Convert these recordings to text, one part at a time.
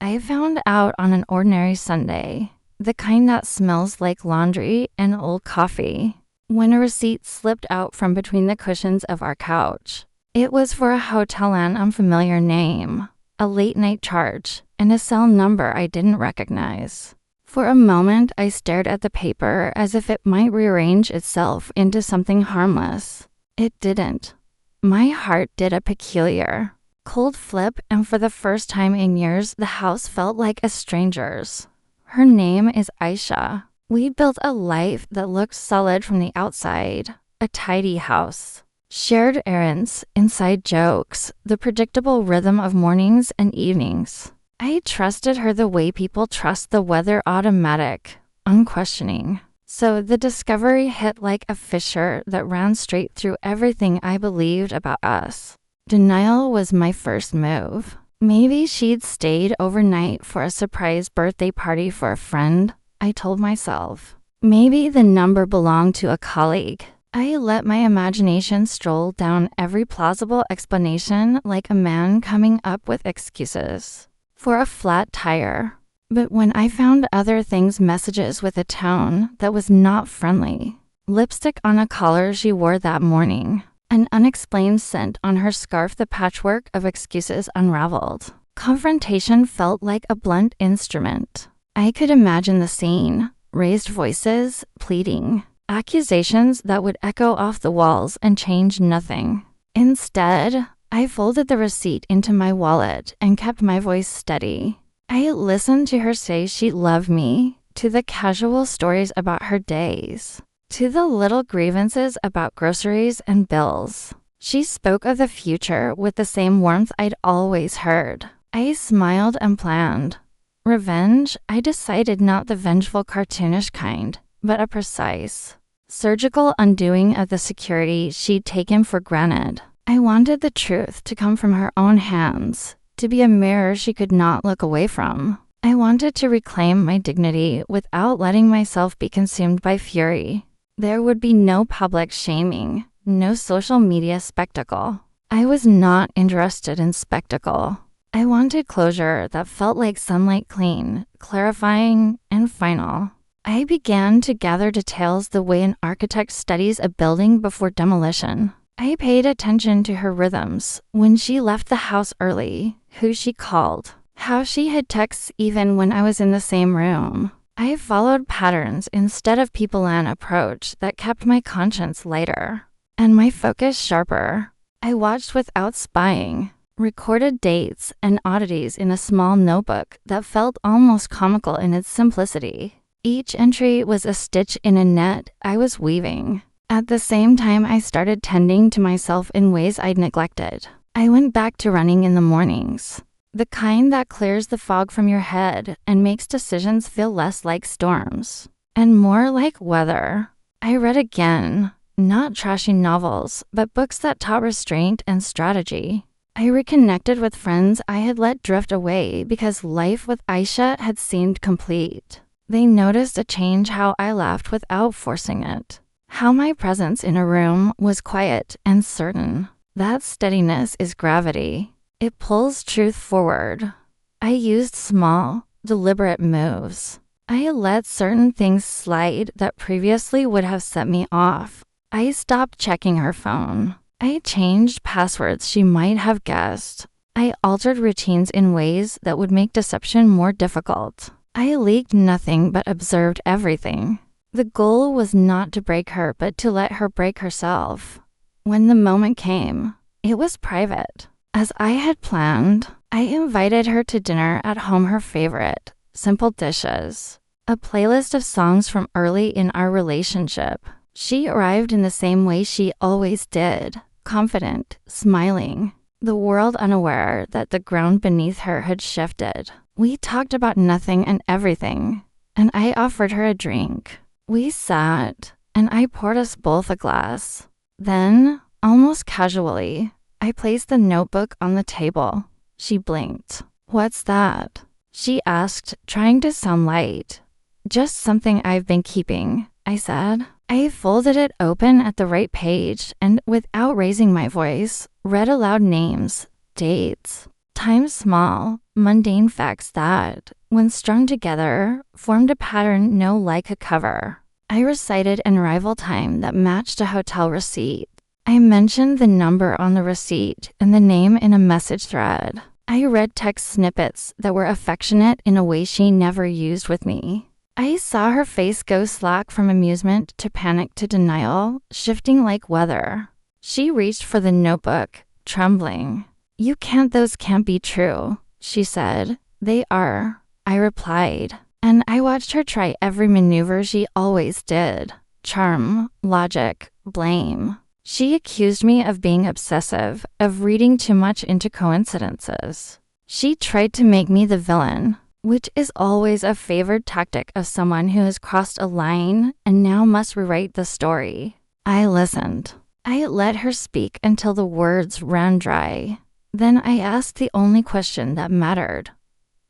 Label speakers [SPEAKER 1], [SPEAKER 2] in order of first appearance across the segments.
[SPEAKER 1] I found out on an ordinary Sunday, the kind that smells like laundry and old coffee, when a receipt slipped out from between the cushions of our couch. It was for a hotel and unfamiliar name, a late-night charge, and a cell number I didn't recognize. For a moment, I stared at the paper as if it might rearrange itself into something harmless. It didn't. My heart did a peculiar, cold flip, and for the first time in years, the house felt like a stranger's. Her name is Aisha. We built a life that looked solid from the outside, a tidy house. Shared errands, inside jokes, the predictable rhythm of mornings and evenings. I trusted her the way people trust the weather, automatic, unquestioning. So the discovery hit like a fissure that ran straight through everything I believed about us. Denial was my first move. Maybe she'd stayed overnight for a surprise birthday party for a friend, I told myself. Maybe the number belonged to a colleague. I let my imagination stroll down every plausible explanation like a man coming up with excuses for a flat tire. But when I found other things, messages with a tone that was not friendly, lipstick on a collar she wore that morning, an unexplained scent on her scarf, the patchwork of excuses unraveled. Confrontation felt like a blunt instrument. I could imagine the scene, raised voices, pleading, accusations that would echo off the walls and change nothing. Instead, I folded the receipt into my wallet and kept my voice steady. I listened to her say she loved me, to the casual stories about her days, to the little grievances about groceries and bills. She spoke of the future with the same warmth I'd always heard. I smiled and planned. Revenge, I decided, not the vengeful cartoonish kind, but a precise, surgical undoing of the security she'd taken for granted. I wanted the truth to come from her own hands, to be a mirror she could not look away from. I wanted to reclaim my dignity without letting myself be consumed by fury. There would be no public shaming, no social media spectacle. I was not interested in spectacle. I wanted closure that felt like sunlight, clean, clarifying, and final. I began to gather details the way an architect studies a building before demolition. I paid attention to her rhythms, when she left the house early, who she called, how she had texts even when I was in the same room. I followed patterns instead of people, an approach that kept my conscience lighter and my focus sharper. I watched without spying, recorded dates and oddities in a small notebook that felt almost comical in its simplicity. Each entry was a stitch in a net I was weaving. At the same time, I started tending to myself in ways I'd neglected. I went back to running in the mornings, the kind that clears the fog from your head and makes decisions feel less like storms and more like weather. I read again, not trashy novels, but books that taught restraint and strategy. I reconnected with friends I had let drift away because life with Aisha had seemed complete. They noticed a change, how I laughed without forcing it, how my presence in a room was quiet and certain. That steadiness is gravity. It pulls truth forward. I used small, deliberate moves. I let certain things slide that previously would have set me off. I stopped checking her phone. I changed passwords she might have guessed. I altered routines in ways that would make deception more difficult. I leaked nothing but observed everything. The goal was not to break her, but to let her break herself. When the moment came, it was private. As I had planned, I invited her to dinner at home, her favorite, simple dishes, a playlist of songs from early in our relationship. She arrived in the same way she always did, confident, smiling, the world unaware that the ground beneath her had shifted. We talked about nothing and everything, and I offered her a drink. We sat, and I poured us both a glass. Then, almost casually, I placed the notebook on the table. She blinked. "What's that?" she asked, trying to sound light. "Just something I've been keeping," I said. I folded it open at the right page and, without raising my voice, read aloud names, dates, times small, mundane facts that, when strung together, formed a pattern no lie could cover. I recited an arrival time that matched a hotel receipt. I mentioned the number on the receipt and the name in a message thread. I read text snippets that were affectionate in a way she never used with me. I saw her face go slack from amusement to panic to denial, shifting like weather. She reached for the notebook, trembling. Those can't be true," she said. "They are," I replied. And I watched her try every maneuver she always did. Charm, logic, blame. She accused me of being obsessive, of reading too much into coincidences. She tried to make me the villain, which is always a favored tactic of someone who has crossed a line and now must rewrite the story. I listened. I let her speak until the words ran dry. Then I asked the only question that mattered.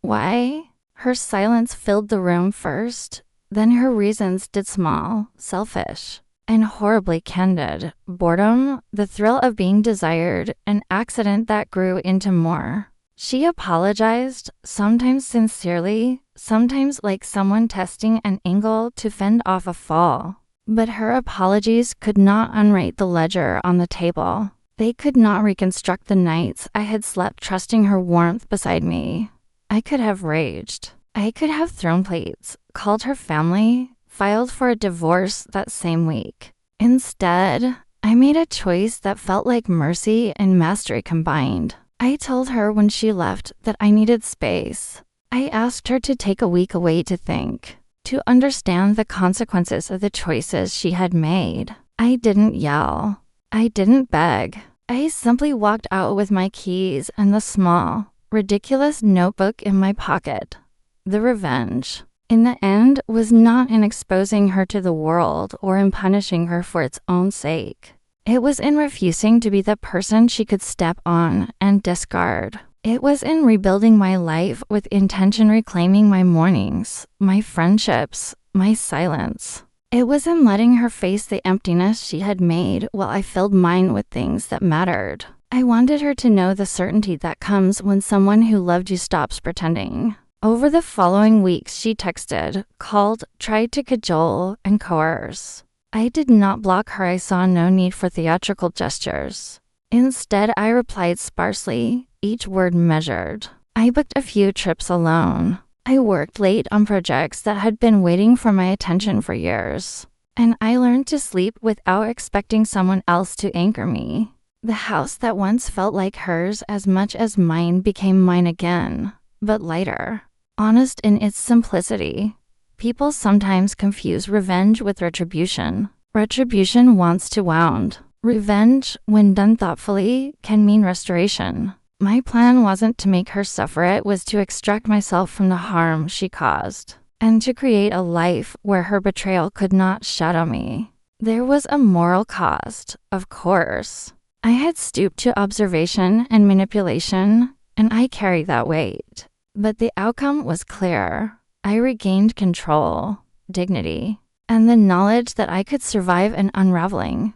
[SPEAKER 1] Why? Her silence filled the room first, then her reasons did small, selfish, and horribly candid. Boredom, the thrill of being desired, an accident that grew into more. She apologized, sometimes sincerely, sometimes like someone testing an angle to fend off a fall. But her apologies could not unwrite the ledger on the table. They could not reconstruct the nights I had slept trusting her warmth beside me. I could have raged. I could have thrown plates, called her family, filed for a divorce that same week. Instead, I made a choice that felt like mercy and mastery combined. I told her when she left that I needed space. I asked her to take a week away to think, to understand the consequences of the choices she had made. I didn't yell. I didn't beg. I simply walked out with my keys and the small, ridiculous notebook in my pocket. The revenge, in the end, was not in exposing her to the world or in punishing her for its own sake. It was in refusing to be the person she could step on and discard. It was in rebuilding my life with intention, reclaiming my mornings, my friendships, my silence. It was in letting her face the emptiness she had made while I filled mine with things that mattered. I wanted her to know the certainty that comes when someone who loved you stops pretending. Over the following weeks, she texted, called, tried to cajole, and coerce. I did not block her. I saw no need for theatrical gestures. Instead, I replied sparsely, each word measured. I booked a few trips alone. I worked late on projects that had been waiting for my attention for years. And I learned to sleep without expecting someone else to anchor me. The house that once felt like hers as much as mine became mine again, but lighter, honest in its simplicity. People sometimes confuse revenge with retribution. Retribution wants to wound. Revenge, when done thoughtfully, can mean restoration. My plan wasn't to make her suffer, it was to extract myself from the harm she caused, and to create a life where her betrayal could not shadow me. There was a moral cost, of course. I had stooped to observation and manipulation, and I carried that weight. But the outcome was clear. I regained control, dignity, and the knowledge that I could survive an unraveling.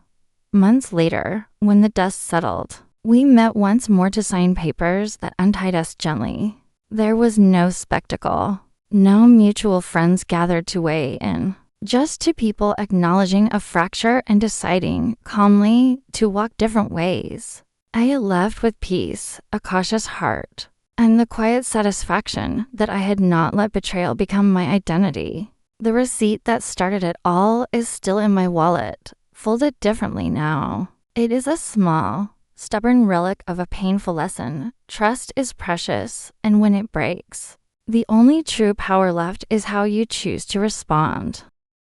[SPEAKER 1] Months later, when the dust settled, we met once more to sign papers that untied us gently. There was no spectacle. No mutual friends gathered to weigh in. Just two people acknowledging a fracture and deciding, calmly, to walk different ways. I left with peace, a cautious heart, and the quiet satisfaction that I had not let betrayal become my identity. The receipt that started it all is still in my wallet, folded differently now. It is a small, stubborn relic of a painful lesson. Trust is precious, and when it breaks, the only true power left is how you choose to respond.